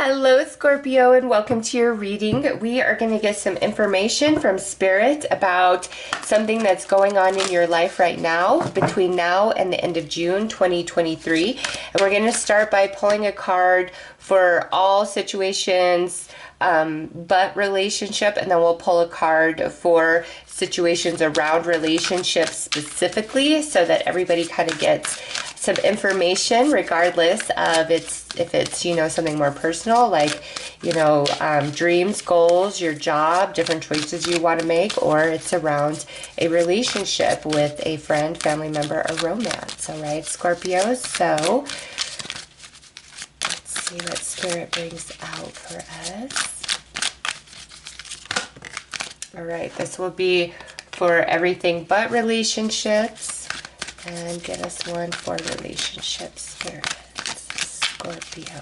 Hello, Scorpio, and welcome to your reading. We are going to get some information from Spirit about something that's going on in your life right now, between now and the end of June 2023. And we're going to start by pulling a card for all situations but relationship, and then we'll pull a card for situations around relationships specifically, so that everybody kind of gets some information regardless of if it's something more personal, like dreams, goals, your job, different choices you want to make, or it's around a relationship with a friend, family member, or romance. All right, Scorpios, so let's see what Spirit brings out for us. All right, this will be for everything but relationships. And get us one for relationships, Spirit. Scorpio.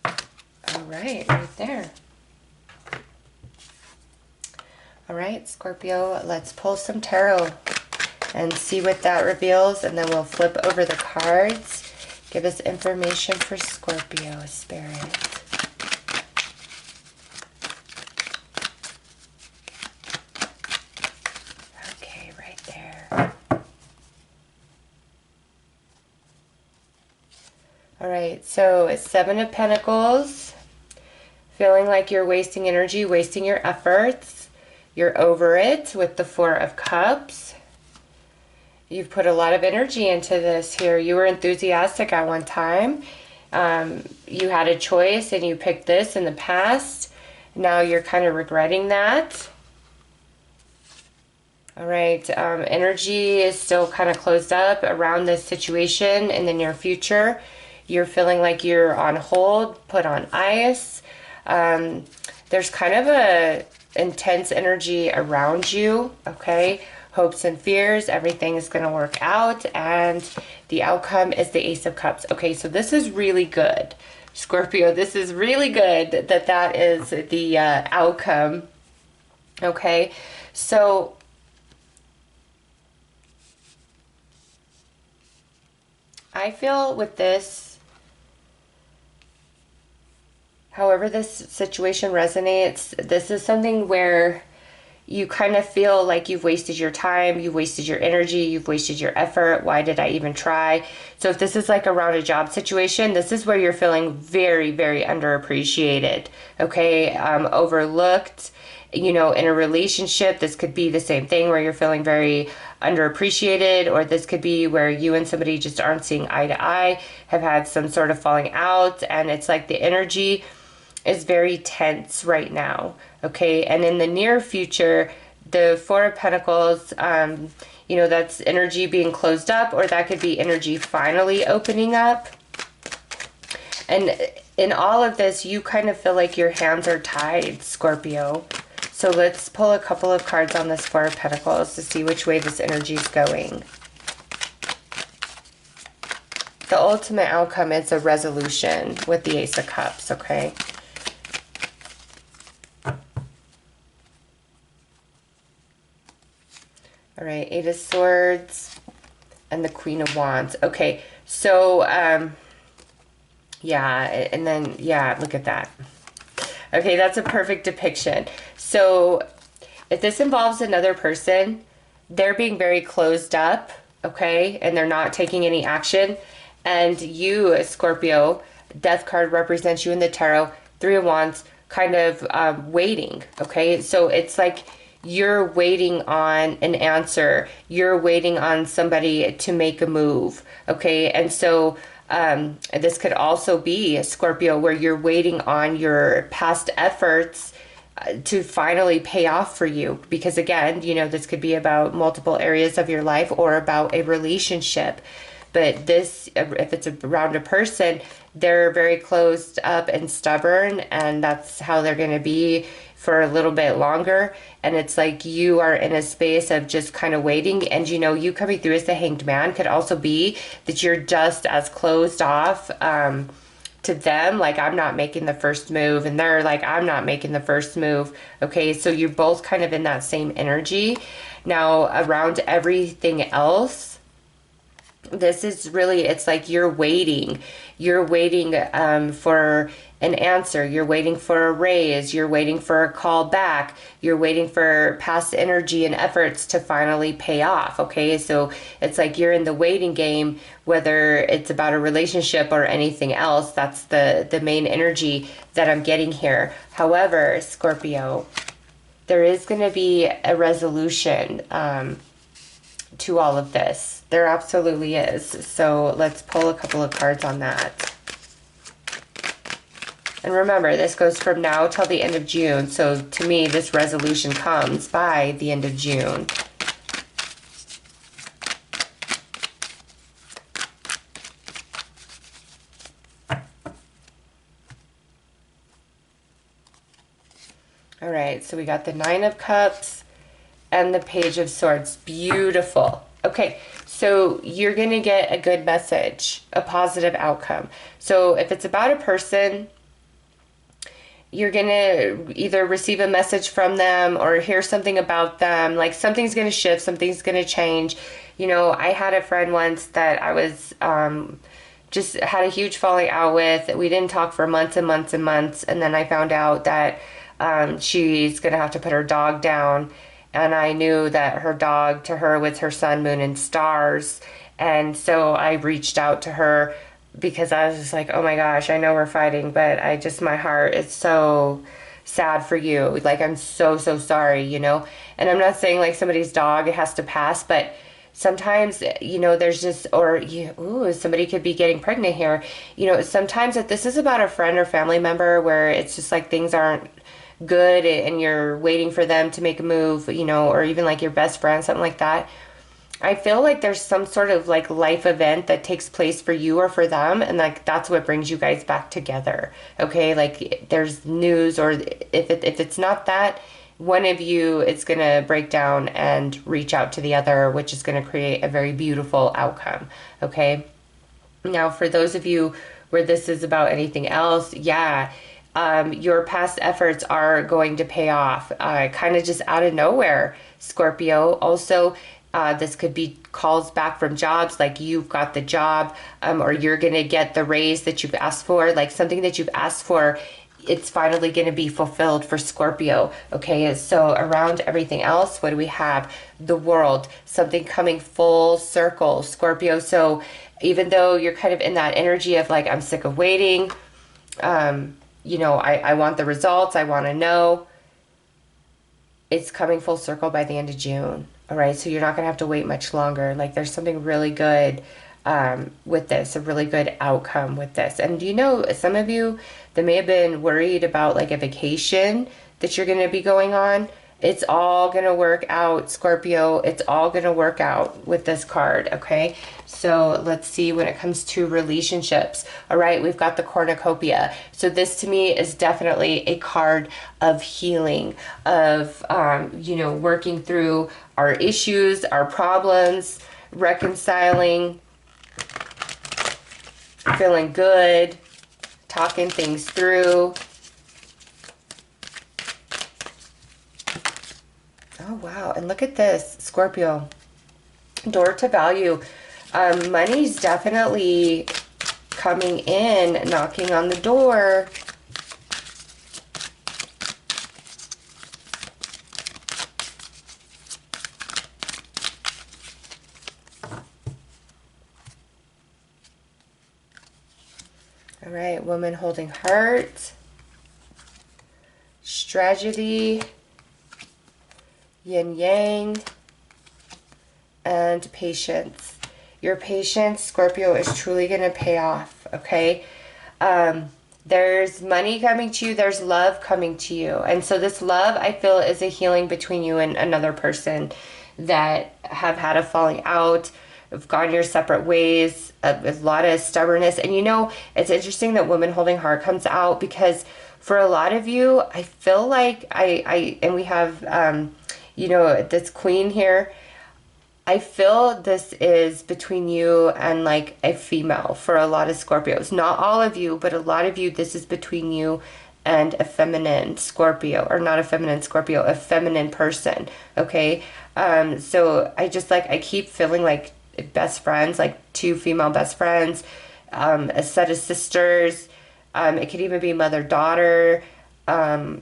All right there. All right, Scorpio, let's pull some tarot and see what that reveals, and then we'll flip over the cards. Give us information for Scorpio, Spirit. Okay, right there. All right, so it's Seven of Pentacles. Feeling like you're wasting energy, wasting your efforts. You're over it with the Four of Cups. You've put a lot of energy into this here. You were enthusiastic at one time. You had a choice and you picked this in the past. Now you're kind of regretting that. All right, energy is still kind of closed up around this situation in the near future. You're feeling like you're on hold, put on ice. There's kind of a intense energy around you, okay? Hopes and fears, everything is going to work out, and the outcome is the Ace of Cups. Okay, so this is really good, Scorpio. This is really good that is the outcome, okay? So I feel with this, however this situation resonates, this is something where you kind of feel like you've wasted your time, you've wasted your energy, you've wasted your effort. Why did I even try? So if this is like around a job situation, this is where you're feeling very, very underappreciated, okay? Overlooked. In a relationship, this could be the same thing where you're feeling very underappreciated, or this could be where you and somebody just aren't seeing eye to eye, have had some sort of falling out, and it's like the energy is very tense right now, okay? And in the near future, the Four of Pentacles, that's energy being closed up, or that could be energy finally opening up. And in all of this, you kind of feel like your hands are tied, Scorpio. So let's pull a couple of cards on this Four of Pentacles to see which way this energy is going. The ultimate outcome is a resolution with the Ace of Cups, okay? All right, Eight of Swords and the Queen of Wands. Okay, so, yeah, and then, yeah, look at that. Okay, that's a perfect depiction. So if this involves another person, they're being very closed up, okay, and they're not taking any action. And you, Scorpio, Death card represents you in the tarot, Three of Wands, kind of waiting, okay? So it's like you're waiting on an answer. You're waiting on somebody to make a move, okay? And so this could also be a Scorpio where you're waiting on your past efforts to finally pay off for you. Because again, this could be about multiple areas of your life or about a relationship. But this, if it's around a person, they're very closed up and stubborn, and that's how they're going to be for a little bit longer. And it's like you are in a space of just kind of waiting, and you coming through as the Hanged Man could also be that you're just as closed off to them, like I'm not making the first move, and they're like I'm not making the first move, okay? So you're both kind of in that same energy. Now around everything else, this is really, it's like you're waiting. You're waiting for an answer. You're waiting for a raise. You're waiting for a call back. You're waiting for past energy and efforts to finally pay off. Okay, so it's like you're in the waiting game, whether it's about a relationship or anything else. That's the main energy that I'm getting here. However, Scorpio, there is going to be a resolution to all of this. There absolutely is. So let's pull a couple of cards on that. And remember, this goes from now till the end of June. So to me, this resolution comes by the end of June. All right, so we got the Nine of Cups and the Page of Swords. Beautiful. Okay, so you're going to get a good message, a positive outcome. So if it's about a person, you're going to either receive a message from them or hear something about them. Like something's going to shift, something's going to change. You know, I had a friend once that I was just had a huge falling out with. We didn't talk for months and months and months. And then I found out that she's going to have to put her dog down. And I knew that her dog to her was her sun, moon, and stars. And so I reached out to her because I was just like, oh my gosh, I know we're fighting, but my heart is so sad for you. Like, I'm so, so sorry, you know? And I'm not saying like somebody's dog, it has to pass, but sometimes, you know, there's just, somebody could be getting pregnant here. You know, sometimes if this is about a friend or family member where it's just like things aren't good and you're waiting for them to make a move, you know, or even like your best friend, something like that. I feel like there's some sort of like life event that takes place for you or for them, and like that's what brings you guys back together. Okay, like there's news, or if it's not that, one of you is gonna break down and reach out to the other, which is gonna create a very beautiful outcome. Okay, now for those of you where this is about anything else, your past efforts are going to pay off, kind of just out of nowhere, Scorpio. Also, this could be calls back from jobs, like you've got the job, or you're going to get the raise that you've asked for, like something that you've asked for, it's finally going to be fulfilled for Scorpio. Okay, so around everything else, what do we have? The World, something coming full circle, Scorpio. So even though you're kind of in that energy of like, I'm sick of waiting, you know, I want the results, I want to know, it's coming full circle by the end of June. All right, so you're not going to have to wait much longer. Like there's something really good with this, a really good outcome with this. And you know, some of you that may have been worried about like a vacation that you're going to be going on, it's all going to work out, Scorpio. It's all going to work out with this card, okay? So let's see when it comes to relationships. All right, we've got the cornucopia. So this to me is definitely a card of healing, of, you know, working through our issues, our problems, reconciling, feeling good, talking things through. Oh, wow. And look at this, Scorpio. Door to value. Money's definitely coming in, knocking on the door. All right, woman holding heart. Strategy. Yin yang, and patience. Your patience, Scorpio, is truly going to pay off, okay? There's money coming to you. There's love coming to you. And so this love, I feel, is a healing between you and another person that have had a falling out, have gone your separate ways, a lot of stubbornness. And you know, it's interesting that woman holding heart comes out because for a lot of you, I feel like and we have... you know, this queen here, I feel this is between you and like a female for a lot of Scorpios. Not all of you, but a lot of you, this is between you and a feminine Scorpio, or not a feminine Scorpio, a feminine person, okay? So I just like, I keep feeling like best friends, like two female best friends, a set of sisters. It could even be mother-daughter, auntie,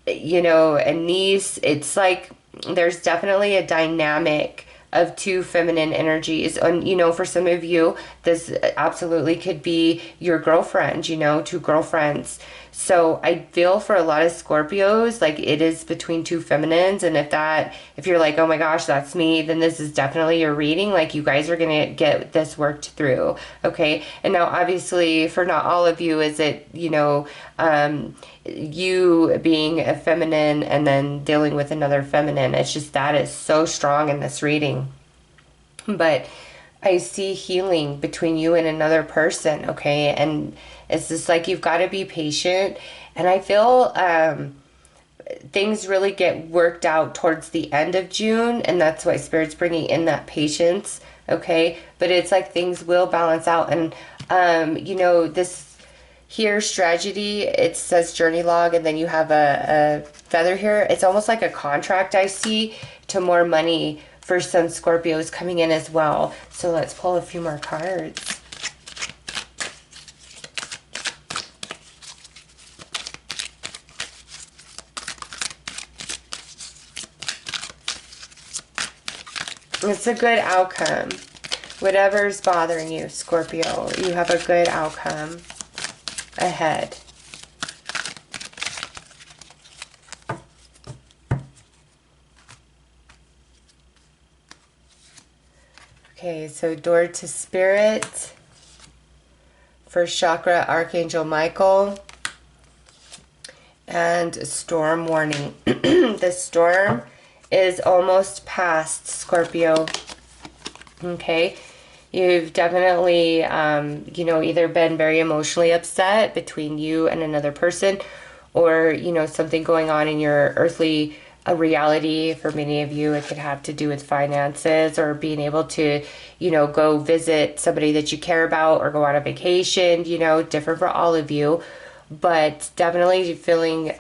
a niece. It's like there's definitely a dynamic of two feminine energies. And, for some of you, this absolutely could be your girlfriend, two girlfriends. So I feel for a lot of Scorpios, like it is between two feminines. And if you're like, oh my gosh, that's me, then this is definitely your reading. Like you guys are going to get this worked through. Okay. And now obviously for not all of you, is it, you being a feminine and then dealing with another feminine. It's just that is so strong in this reading. But I see healing between you and another person, okay? And it's just like you've got to be patient. And I feel things really get worked out towards the end of June, and that's why Spirit's bringing in that patience, okay? But it's like things will balance out. And, this here, strategy, it says journey log, and then you have a feather here. It's almost like a contract I see to more money for some Scorpios coming in as well. So let's pull a few more cards. It's a good outcome. Whatever's bothering you, Scorpio, you have a good outcome ahead. Okay, so door to spirit. First chakra, Archangel Michael. And storm warning. The storm is almost past, Scorpio. Okay. You've definitely, either been very emotionally upset between you and another person, or, something going on in your earthly reality. For many of you, it could have to do with finances or being able to, go visit somebody that you care about or go on a vacation, different for all of you. But definitely feeling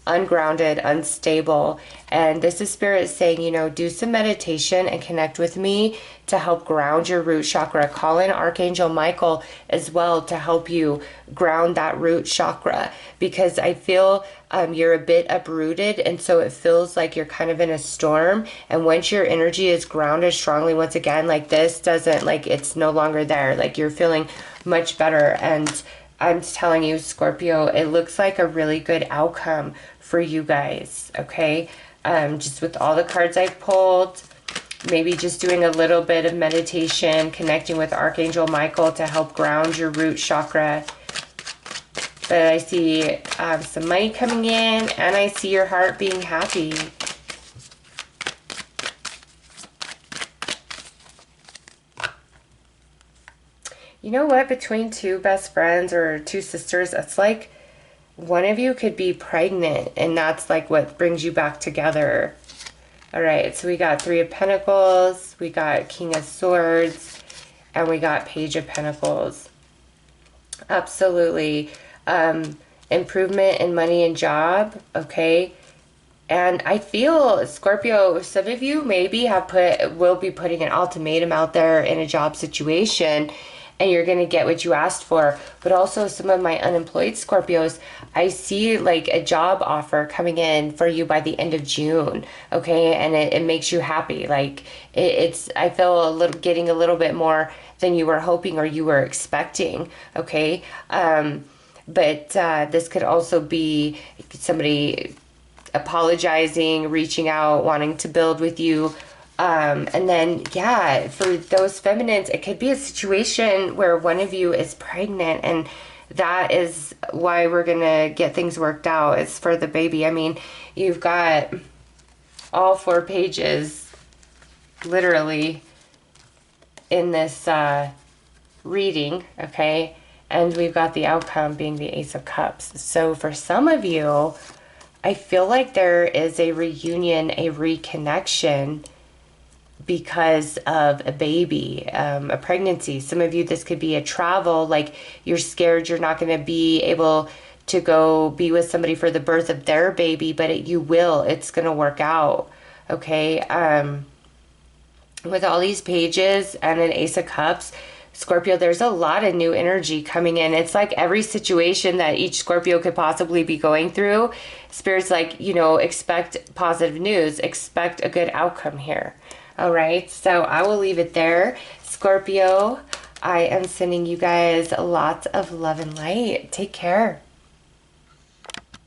ungrounded, unstable. And this is Spirit saying, do some meditation and connect with me to help ground your root chakra. Call in Archangel Michael as well to help you ground that root chakra, because I feel you're a bit uprooted, and so it feels like you're kind of in a storm. And once your energy is grounded strongly once again, like this doesn't, like it's no longer there, like you're feeling much better. And I'm telling you, Scorpio, it looks like a really good outcome for you guys, okay? Just with all the cards I pulled, maybe just doing a little bit of meditation, connecting with Archangel Michael to help ground your root chakra. But I see some money coming in, and I see your heart being happy. You know what? Between two best friends or two sisters, it's like one of you could be pregnant, and that's like what brings you back together. All right, so we got Three of Pentacles, we got King of Swords, and we got Page of Pentacles. Absolutely. Improvement in money and job, okay? And I feel, Scorpio, some of you maybe will be putting an ultimatum out there in a job situation, and you're going to get what you asked for. But also some of my unemployed Scorpios, I see like a job offer coming in for you by the end of June, okay? And it makes you happy. Like I feel getting a little bit more than you were hoping or you were expecting, okay? But this could also be somebody apologizing, reaching out, wanting to build with you. And then, yeah, for those feminines, it could be a situation where one of you is pregnant, and that is why we're going to get things worked out. It's for the baby. I mean, you've got all 4 pages literally in this reading, okay? And we've got the outcome being the Ace of Cups. So for some of you, I feel like there is a reunion, a reconnection, because of a baby, a pregnancy. Some of you, this could be a travel, like you're scared you're not going to be able to go be with somebody for the birth of their baby, but you will. It's going to work out, okay? with all these pages and an Ace of Cups, Scorpio, there's a lot of new energy coming in. It's like every situation that each Scorpio could possibly be going through, Spirit's like, you know, expect positive news, expect a good outcome here. All right, so I will leave it there. Scorpio, I am sending you guys lots of love and light. Take care.